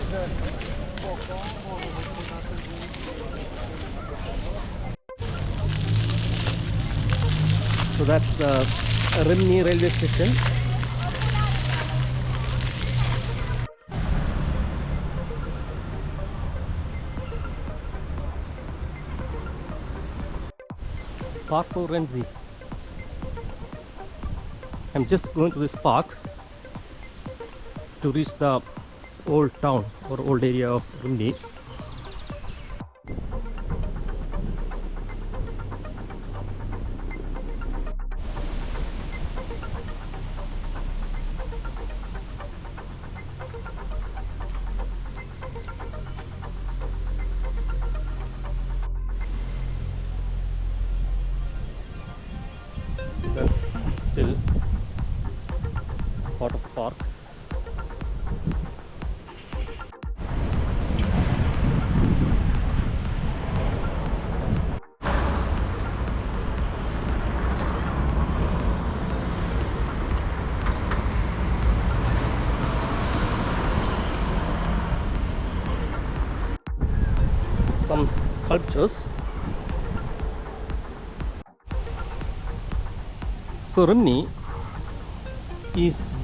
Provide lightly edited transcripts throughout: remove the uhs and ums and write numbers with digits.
So that's the Rimini railway station. Parco Renzi. I'm just going to this park to reach the old town or old area of Rimini. That's still part of the park. Some sculptures. So Rimini is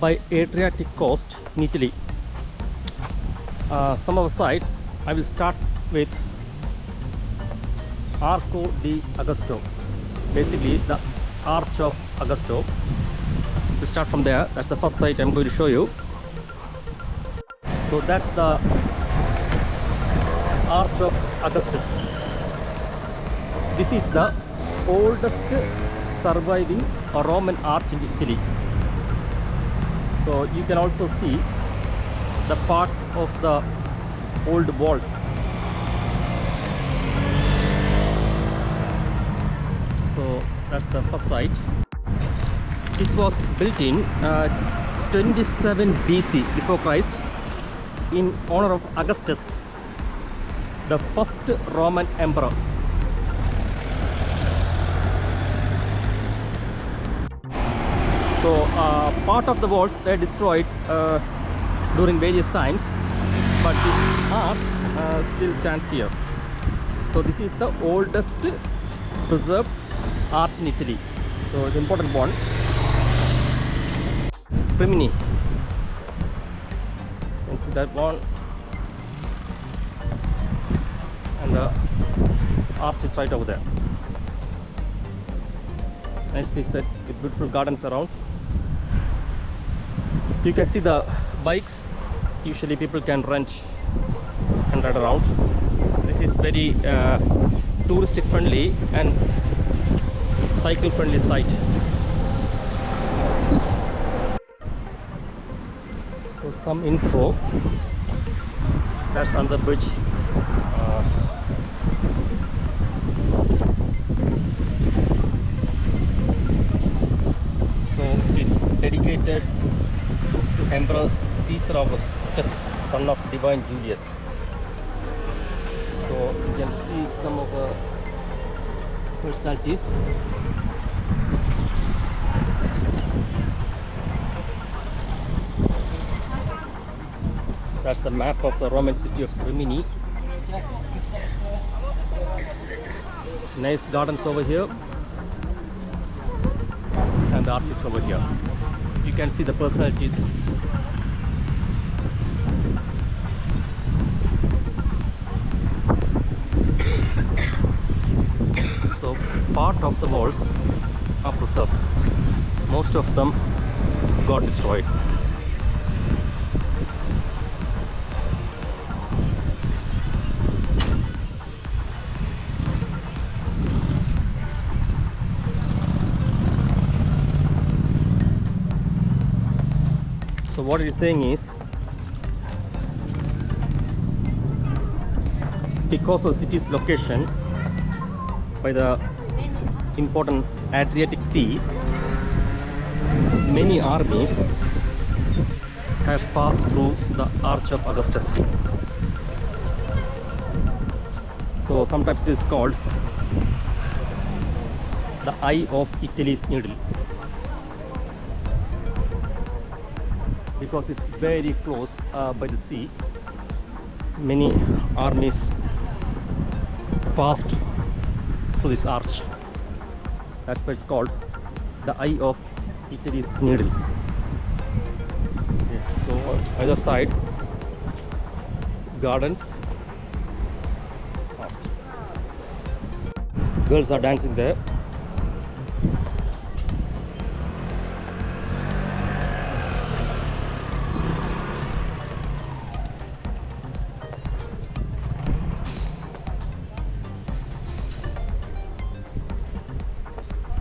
by Adriatic coast in Italy. Some of the sites I will start with Arco di Augusto, basically the Arch of Augusto. We start from there. That's the first site I'm going to show you. So that's the Arch of Augustus. This is the oldest surviving Roman arch in Italy. So you can also see the parts of the old walls. So that's the first site. This was built in 27 BC before Christ in honor of Augustus, the first Roman emperor. So part of the walls were destroyed during various times, but this arch still stands here. So this is the oldest preserved arch in Italy. So it's an important one. Rimini. You can see that one. And the arch is right over there. Nicely set with beautiful gardens around. You can see the bikes. Usually people can rent and ride around. This is very touristic friendly and cycle friendly site. So some info. That's on the bridge. So it is dedicated to Emperor Caesar Augustus, son of divine Julius. So you can see some of the personalities. That's the map of the Roman city of Rimini. Nice gardens over here. And the arch is over here. You can see the personalities. So part of the walls are preserved. Most of them got destroyed. So what it is saying is, because of the city's location by the important Adriatic Sea, many armies have passed through the Arch of Augustus. So sometimes it is called the Eye of Italy's Needle. because it's very close by the sea. Many armies passed through this arch. That's why it's called the eye of Italy's needle. Okay, so either side, gardens. Girls are dancing there.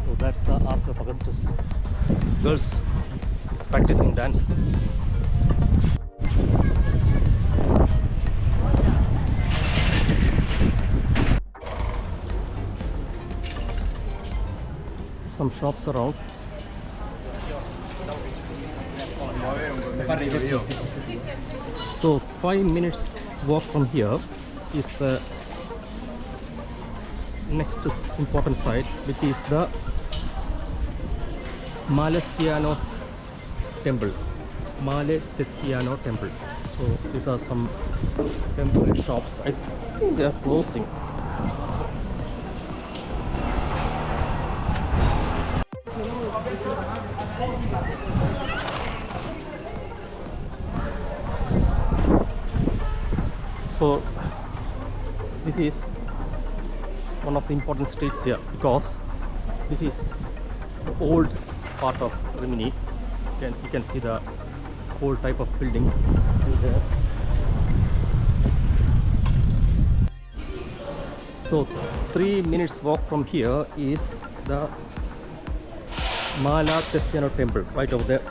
So that's the Arch of Augustus. Girls practicing dance. Some shops around. So 5 minutes walk from here is the next important site, which is the Malatestiano temple. Malatestiano temple. So these are some temporary shops. I think they are closing. So this is one of the important streets here because this is the old part of Rimini. You can see the old type of building there. So 3 minutes walk from here is the Malatestiano temple right over there.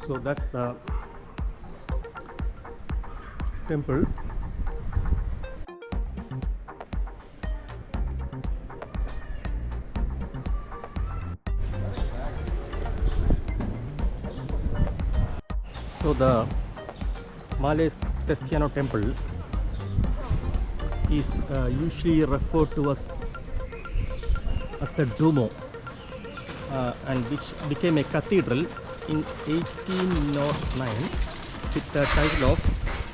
So that's the temple. So the Malatestiano temple is usually referred to as the Duomo, and which became a cathedral in 1809 with the title of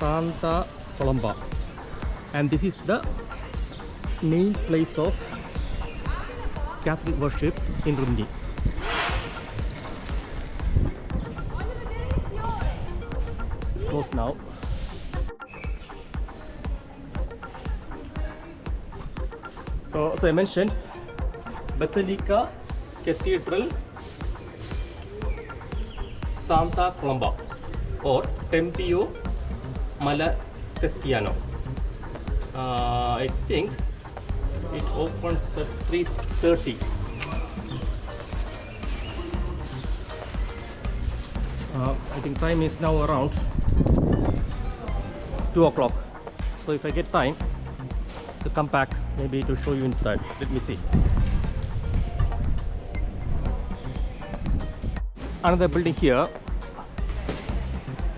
Santa Colomba, and this is the main place of Catholic worship in Rimini. It's closed now. So as I mentioned, Basilica Cathedral Santa Colomba or Tempio Malatestiano. I think it opens at 3:30. I think time is now around 2 o'clock. So if I get time to come back, maybe to show you inside. Let me see. Another building here,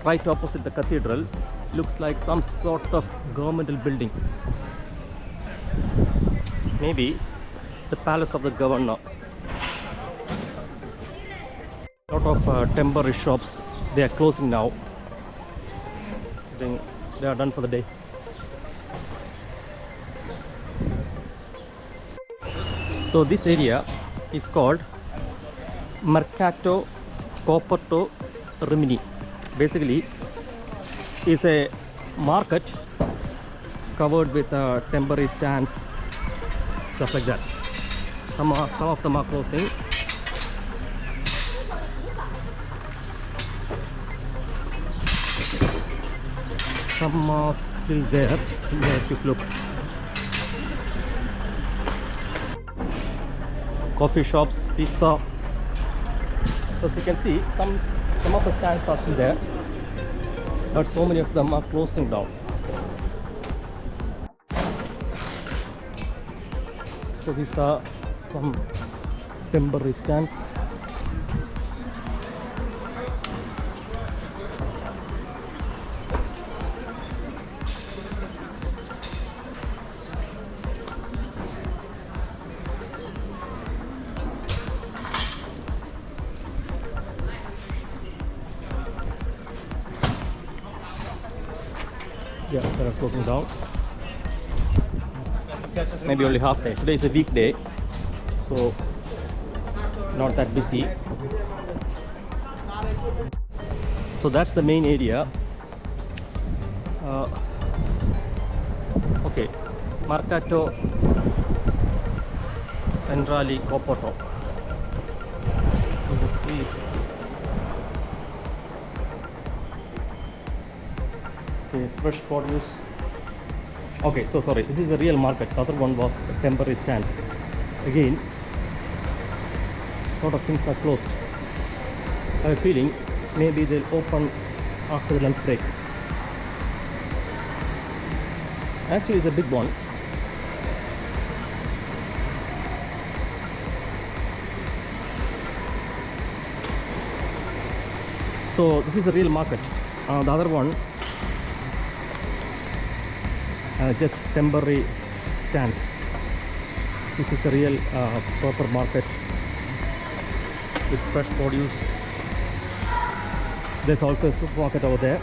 right opposite the cathedral, looks like some sort of governmental building. Maybe the palace of the governor. A lot of temporary shops, they are closing now. I think they are done for the day. So this area is called MERCATO COPERTO Rimini. Basically is a market covered with temporary stands, stuff like that. Some of them are closing. Some are still there. Let me have a quick look. Coffee shops, pizza. So as you can see, some of the stands are still there, but so many of them are closing down. So these are some temporary stands. Yeah, they are closing down. Maybe only half day. Today is a weekday, so not that busy. So that's the main area. Okay, Mercato Centrali COPERTO. Okay, fresh produce. Okay, so sorry, this is the real market. The other one was temporary stands. Again, a lot of things are closed. I have a feeling maybe they'll open after the lunch break. Actually, it's a big one. So this is the real market. The other one, just temporary stands. This is a real proper market with fresh produce. There's also a supermarket over there.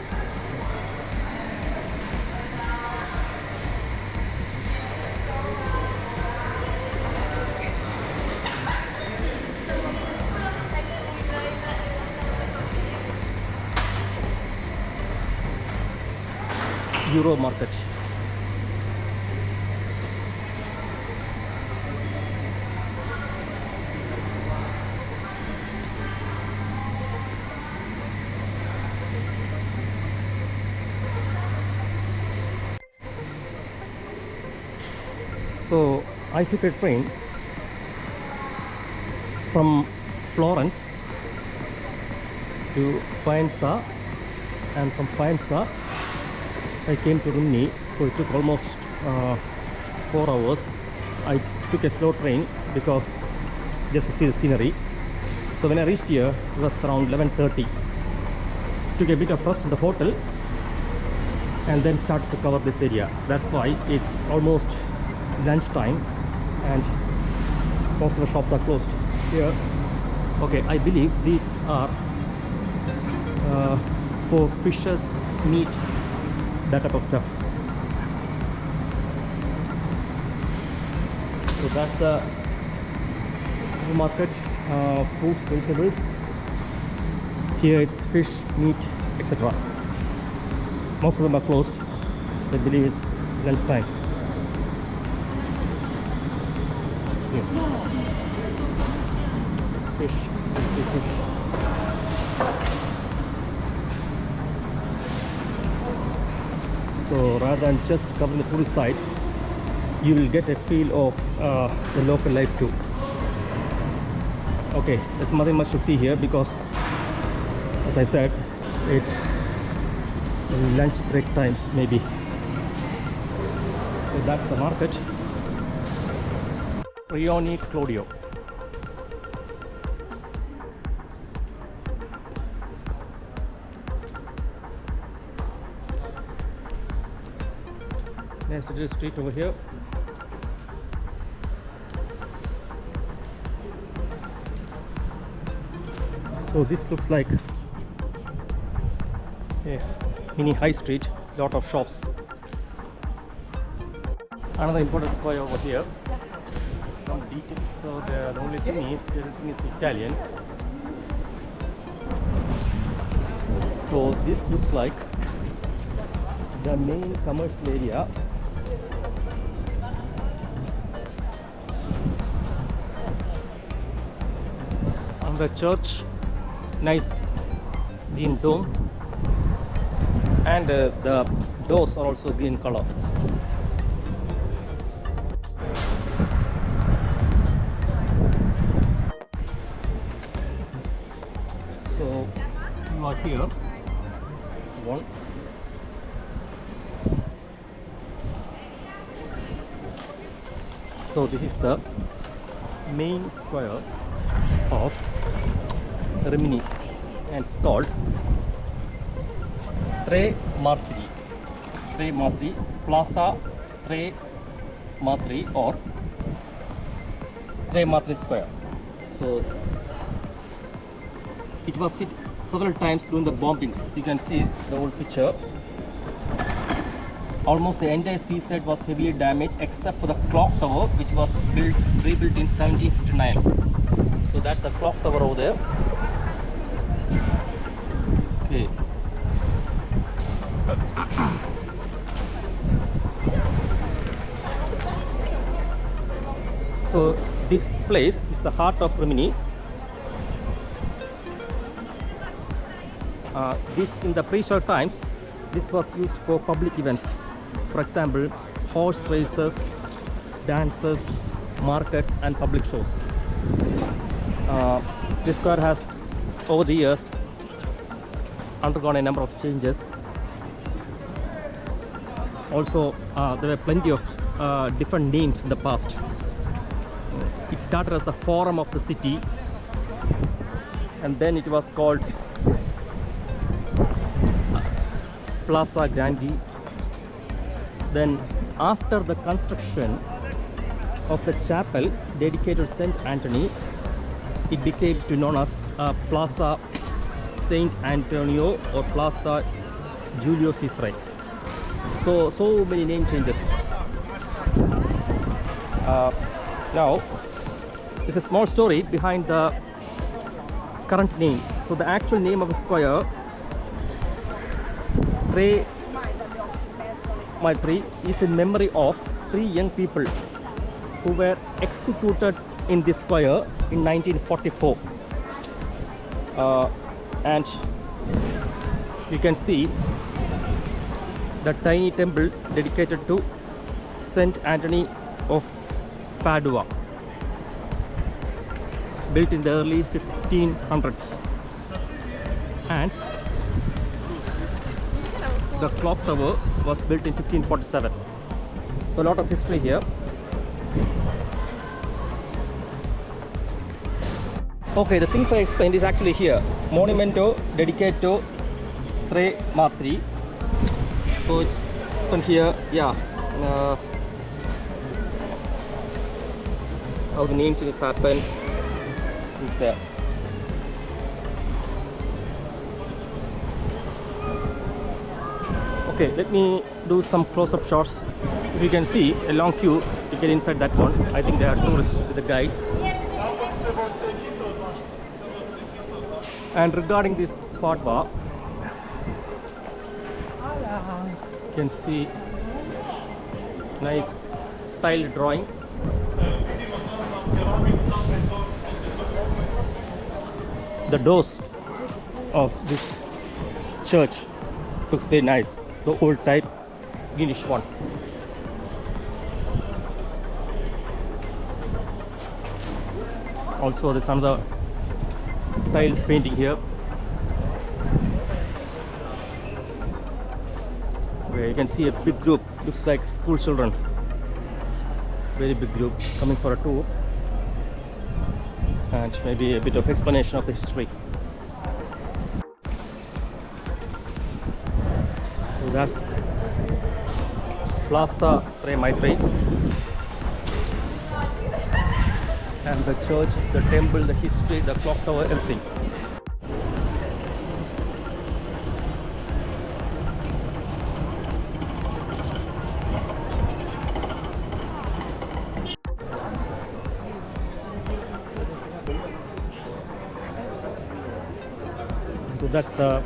Euro market. So I took a train from Florence to Faenza, and from Faenza I came to Rimini, so it took almost 4 hours. I took a slow train because just to see the scenery. So when I reached here, it was around 11:30. Took a bit of rest in the hotel and then started to cover this area. That's why it's almost lunchtime and most of the shops are closed here. Okay, I believe these are for fishes, meat, that type of stuff. So that's the supermarket, fruits, vegetables. Here it's fish, meat, etc. Most of them are closed, so I believe it's lunchtime. Here. Fish, fish. So rather than just covering the tourist sites, you will get a feel of the local life too. Okay, there's nothing much to see here because, as I said, it's lunch break time maybe. So that's the market. Rione Claudio. Next to the street over here. So this looks like a mini high street, lot of shops. Another important square over here. Some details. So the only thing is everything is Italian. So this looks like the main commercial area. And the church, nice green dome, and the doors are also green color. So you are here. One. So this is the main square. of Rimini, and it's called Tre Martiri. Tre Martiri, Plaza Tre Martiri, or Tre Martiri Square. So it was hit several times during the bombings. You can see the old picture. Almost the entire seaside was heavily damaged except for the clock tower, which was rebuilt in 1759. So that's the clock tower over there. Okay. So this place is the heart of Rimini. This in the prehistoric times, this was used for public events. For example, horse races, dances, markets, and public shows. This square has, over the years, undergone a number of changes. Also, there were plenty of different names in the past. It started as the forum of the city, and then it was called Plaza Grandi. Then, after the construction of the chapel dedicated to Saint Anthony, it became known as Plaza Saint Antonio or Plaza Julio Caesar. So many name changes. Now, there's a small story behind the current name. So the actual name of the square, Tre Martiri, is in memory of 3 young people who were executed in this square in 1944. And you can see the tiny temple dedicated to Saint Anthony of Padua, built in the early 1500s. And the clock tower was built in 1547. So a lot of history here. Okay, the things I explained is actually here. Monumento dedicato Tre Martiri. So it's written here, yeah. How the name changes happen is there. Okay, let me do some close-up shots. If you can see a long queue to get inside that one. I think there are tourists with a guide. And regarding this padua, you can see nice tile drawing. The doors of this church looks very nice. The old type greenish one. Also, there's another tile painting here, where you can see a big group. Looks like school children. Very big group coming for a tour, and maybe a bit of explanation of the history. So that's Plaza Tre Martiri, and the church, the temple, the history, the clock tower, everything. So that's the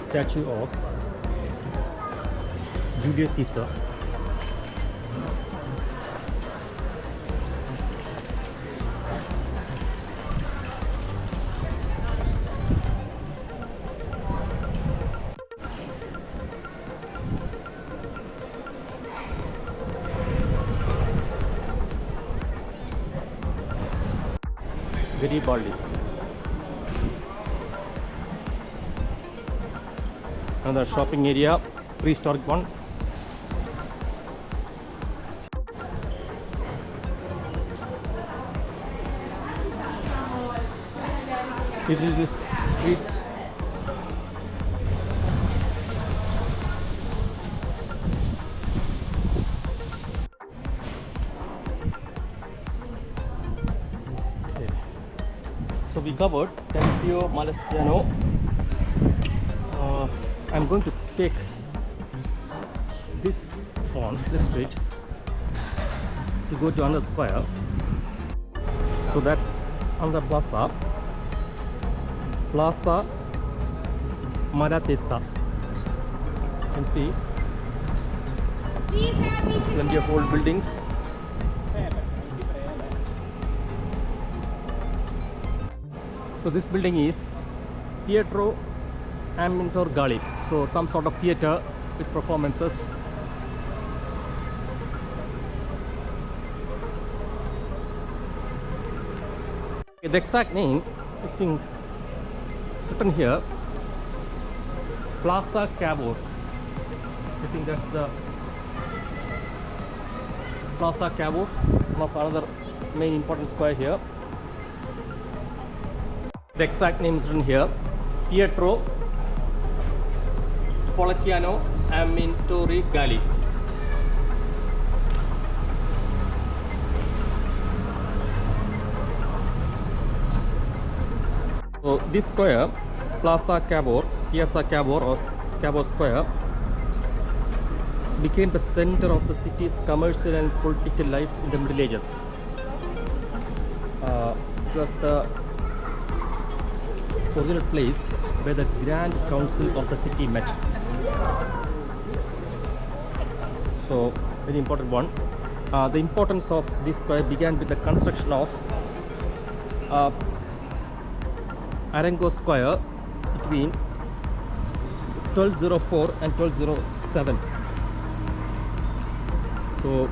statue of Julius Caesar. Garibaldi. Another shopping area, prehistoric one. It is the streets. Okay. So we covered Tempio Malatestiano. I'm going to take this street to go to another square. So that's another plaza, Plaza Malatesta. You can see plenty of old buildings. So this building is Teatro Amintor Gali. So some sort of theater with performances. The exact name, I think, is written here, Plaza CAVOUR. I think that's the Plaza CAVOUR, one of another main important square here. The exact name is written here, Teatro Politiano Amintori Gali. So this square, Plaza CAVOUR, Piazza CAVOUR or CAVOUR Square, became the center of the city's commercial and political life in the Middle Ages. It was the original place where the Grand Council of the city met. So, very important one. The importance of this square began with the construction of Arango Square between 1204 and 1207. So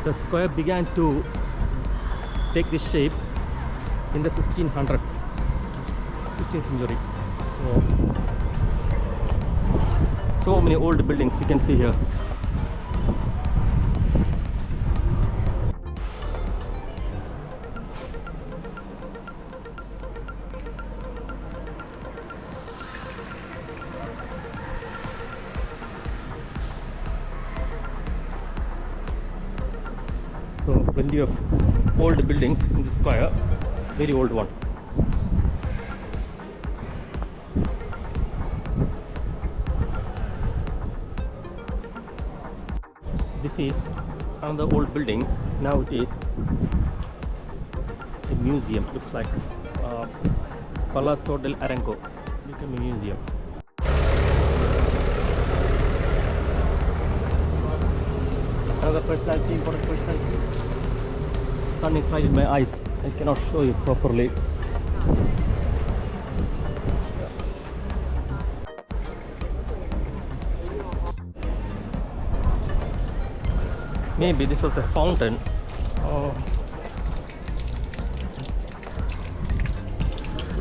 the square began to take this shape in the 1600s, 16th century. So many old buildings you can see here. So plenty of old buildings in the square, very old one. This is another old building. Now it is a museum. Looks like Palazzo del Arango became a museum. Another personality, important personality. Sun is right in my eyes. I cannot show you properly. Maybe this was a fountain.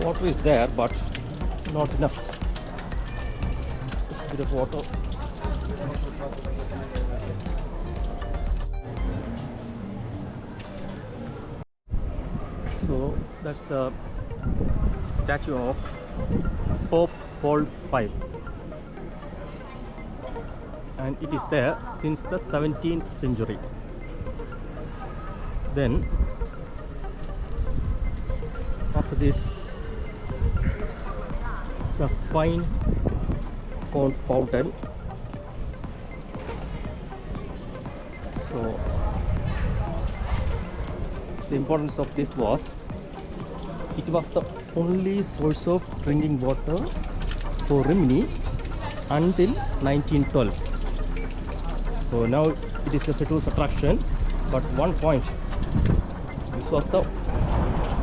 Water is there, but not enough. Just a bit of water. So that's the statue of Pope Paul V, and it is there since the 17th century. Then after this, it's a fine cone fountain. So the importance of this was it was the only source of drinking water for Rimini until 1912. So now it is just a tourist attraction, but one point, this was the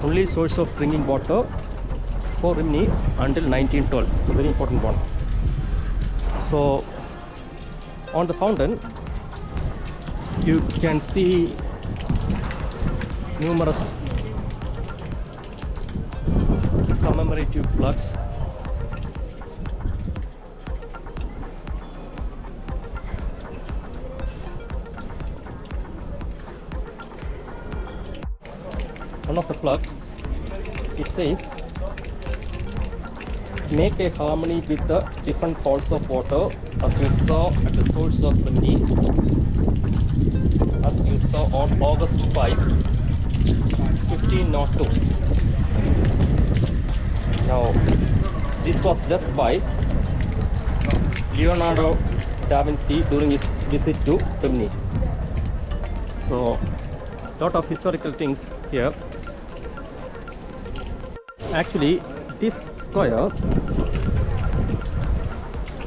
only source of drinking water for Rimini until 1912. A very important one. So on the fountain you can see numerous commemorative plaques. one of the plugs, it says, make a harmony with the different falls of water as you saw at the source of Rimini, as you saw on August 5, 1502. Now, this was left by Leonardo da Vinci during his visit to Rimini. So, lot of historical things here. Actually, this square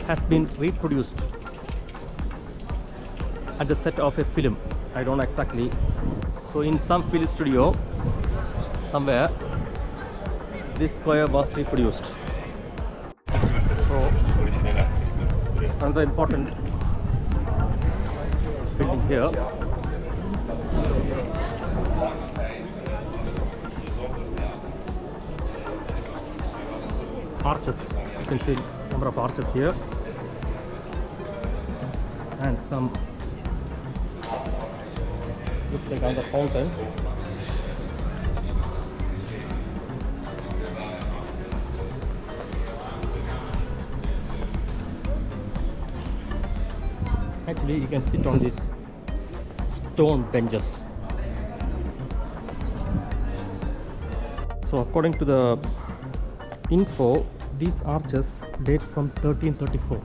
has been reproduced at the set of a film. I don't know exactly. So in some film studio somewhere, this square was reproduced. So another important building here. Arches, you can see number of arches here, and some looks like another fountain. Actually, you can sit on these stone benches. So according to the info, these arches date from 1334.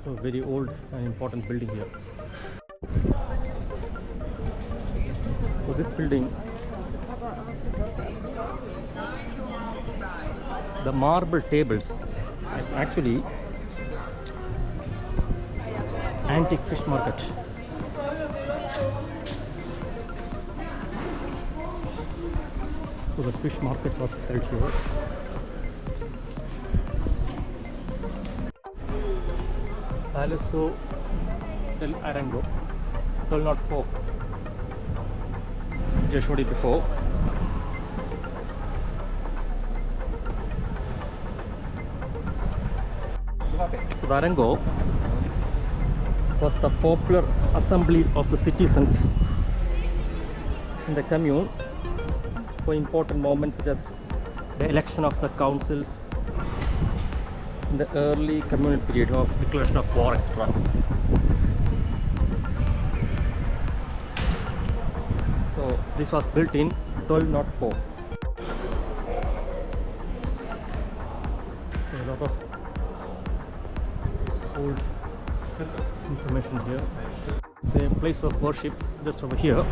So very old and important building here. So this building, the marble tables is actually antique fish market. So the fish market was held here. Palazzo del Arango, 1204. Just showed it before. So the Arango was the popular assembly of the citizens in the commune for important moments such as the election of the councils in the early communal period of declaration of war, etc. So this was built in 1204. So a lot of old information here. It's a place of worship just over here.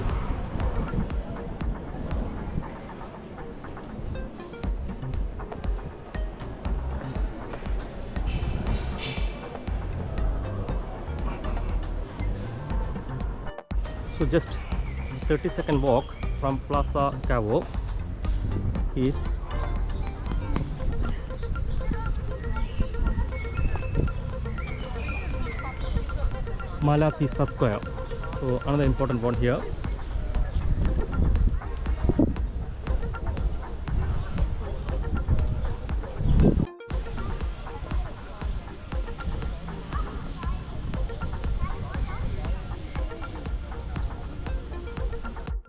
So just 30-second walk from Plaza CAVOUR is Malatesta Square. So another important one here.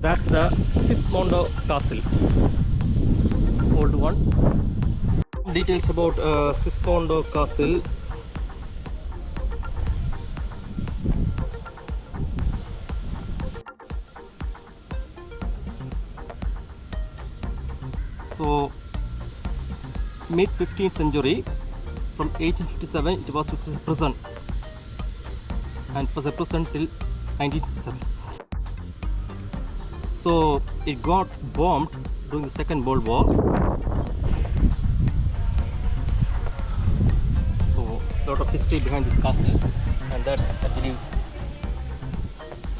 That's the SISMONDO castle, old one. Details about SISMONDO castle. So mid 15th century, from 1857 it was a prison, and was a prison till 1967. So it got bombed during the Second World War. So a lot of history behind this castle, and that's, I believe,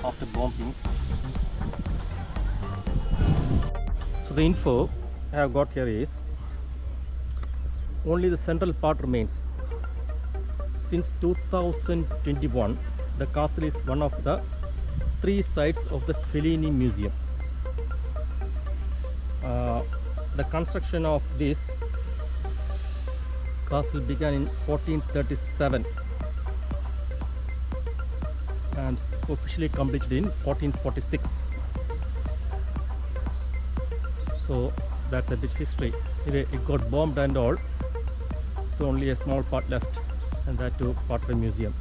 after bombing. So the info I have got here is only the central part remains. Since 2021, the castle is one of the 3 sites of the Fellini Museum. The construction of this castle began in 1437 officially completed in 1446. So that's a bit history. It got bombed and all, so only a small part left, and that too part of the museum.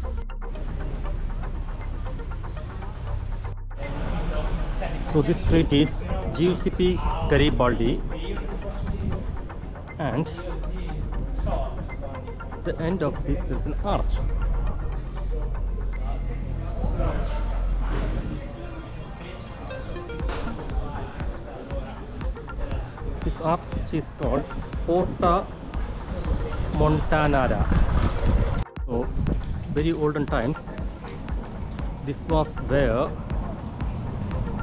So this street is Giuseppe Garibaldi, and the end of this there is an arch. This arch is called Porta Montanara. So very olden times, this was where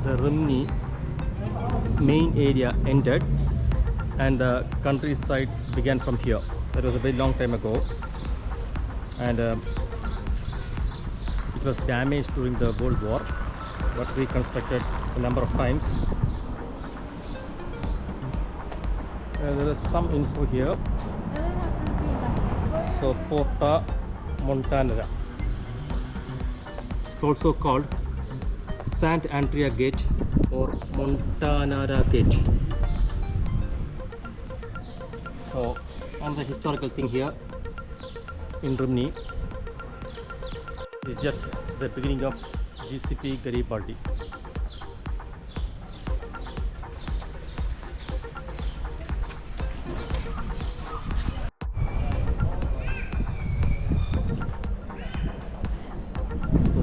the Rimini main area ended and the countryside began from here. That was a very long time ago, and it was damaged during the World War, but reconstructed a number of times. There is some info here. So Porta Montanara. It's also called Sant Andrea Gate or Montanara Gate. So another historical thing here in Rimini is just the beginning of Giuseppe Garibaldi.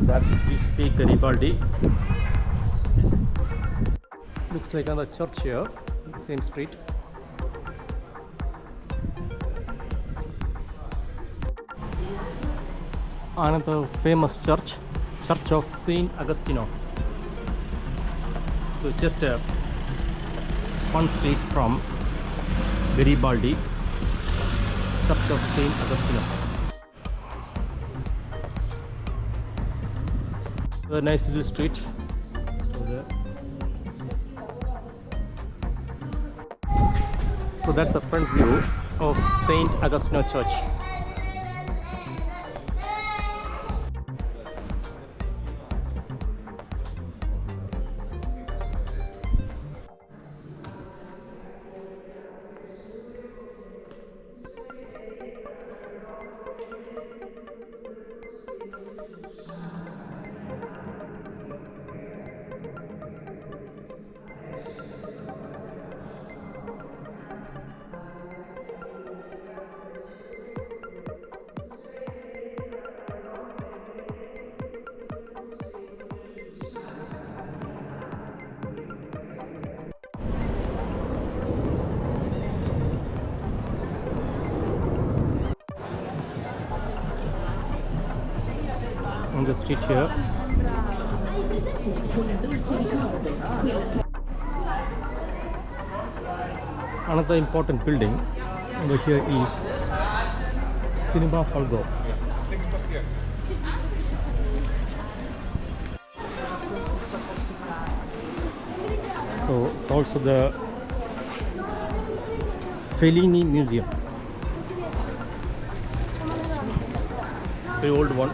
That's Giuseppe Garibaldi. Looks like another church here, the same street. Another famous church, Church of Saint Agustino. So it's just one street from Garibaldi, Church of Saint Agustino. A nice little street. So that's the front view of Saint Agustino Church. On the street here, another important building over here is Cinema Folgo. So it's also the Fellini Museum, very old one.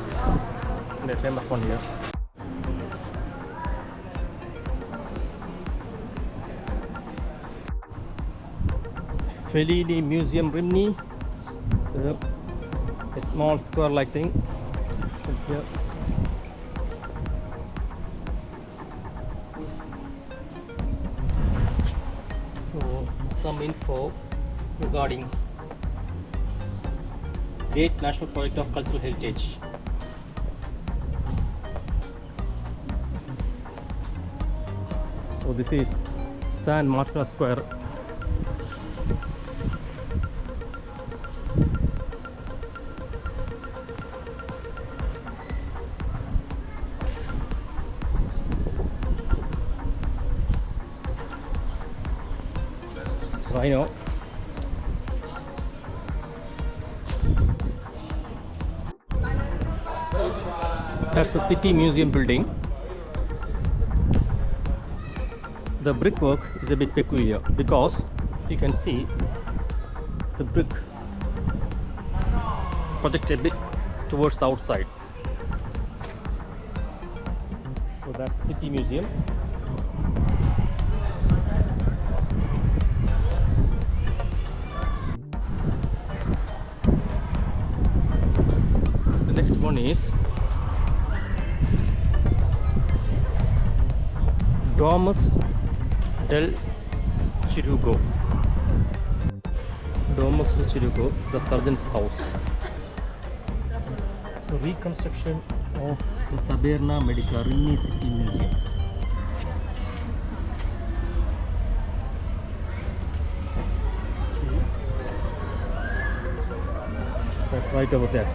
A famous one here. Fellini Museum Rimini. A small square like thing. So here. So some info regarding Great National Project of Cultural Heritage. So this is San Marino Square. Rhino. That's the City Museum building. The brickwork is a bit peculiar because you can see the brick project a bit towards the outside. So that's the city museum. The next one is Domus del Chirico. Domus del Chirico, the surgeon's house. So reconstruction of the Taberna Medica Rimini City Museum. That's right over there.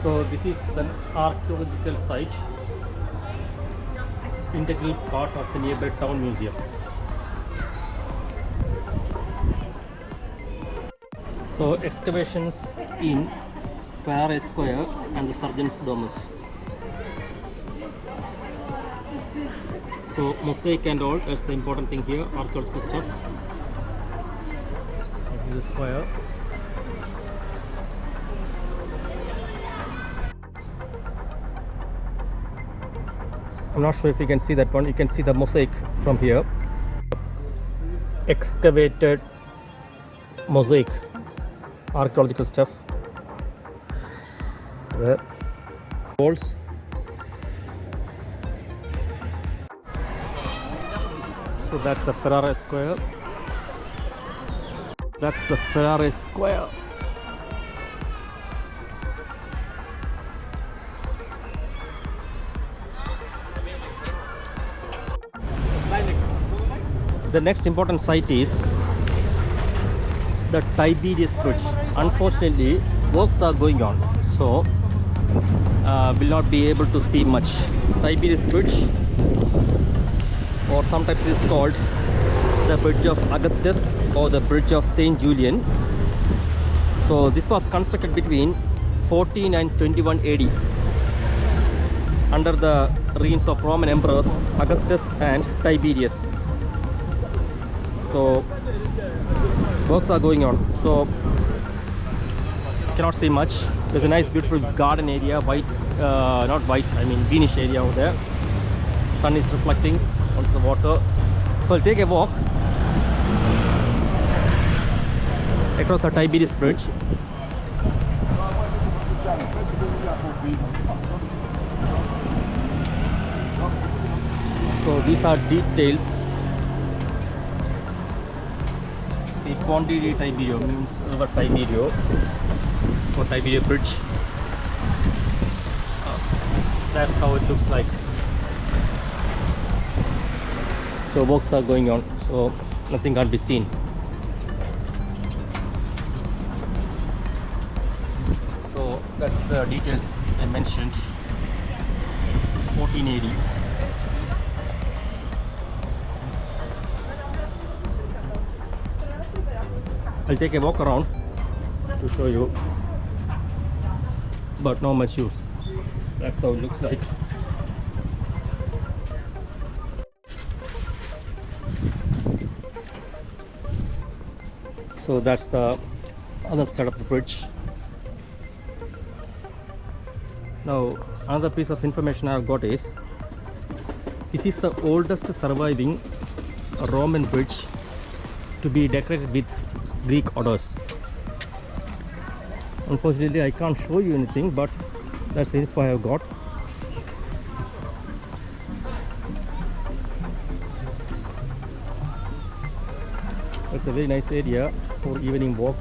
So this is an archaeological site, integral part of the nearby town museum. So excavations in Ferrari Square and the Surgeon's Domus. So mosaic and all, that's the important thing here, archaeological stuff. This is the square. I'm not sure if you can see that one. You can see the mosaic from here. Excavated mosaic, archaeological stuff. So there. Walls. So that's the Ferrari Square. That's the Ferrari Square. The next important site is the Tiberius Bridge. Unfortunately, works are going on, so will not be able to see much. Tiberius Bridge, or sometimes it is called the Bridge of Augustus or the Bridge of Saint Julian. So this was constructed between 14 and 21 AD under the reigns of Roman emperors Augustus and Tiberius. So works are going on, so cannot see much. There's a nice beautiful garden area, white, not white, I mean greenish area over there. Sun is reflecting onto the water. So I'll take a walk across the Tiberius Bridge. So these are details. See, Ponte di Tiberio means river Tiberio, or Tiberio Bridge. That's how it looks like. So works are going on, so nothing can't be seen. So that's the details I mentioned. 1480. I'll take a walk around to show you, but not much use. That's how it looks like. So that's the other side of the bridge. Now another piece of information I have got is this is the oldest surviving Roman bridge to be decorated with Greek orders. Unfortunately, I can't show you anything, but that's the info I have got. It's a very nice area for evening walk.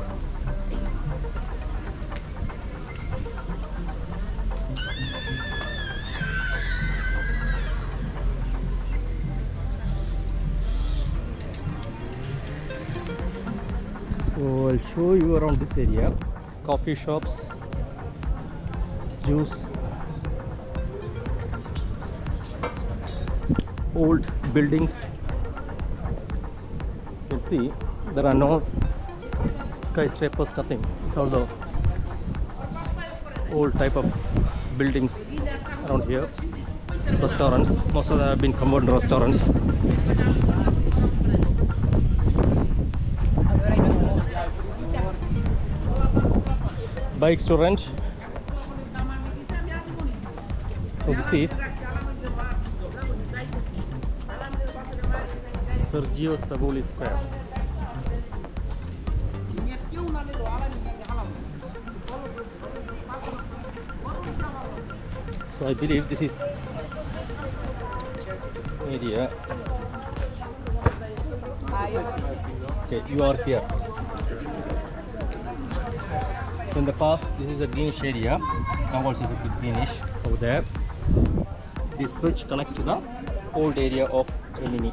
So I'll show you around this area. Coffee shops, juice, old buildings. You can see there are no skyscrapers, nothing. It's all the old type of buildings around here. Restaurants, most of them have been converted to restaurants. bikes to rent. So this is Sergio Savoli Square. So I believe this is area. Okay, you are here. So in the past, this is a greenish area. Now also is a bit greenish over there. This bridge connects to the old area of Rimini.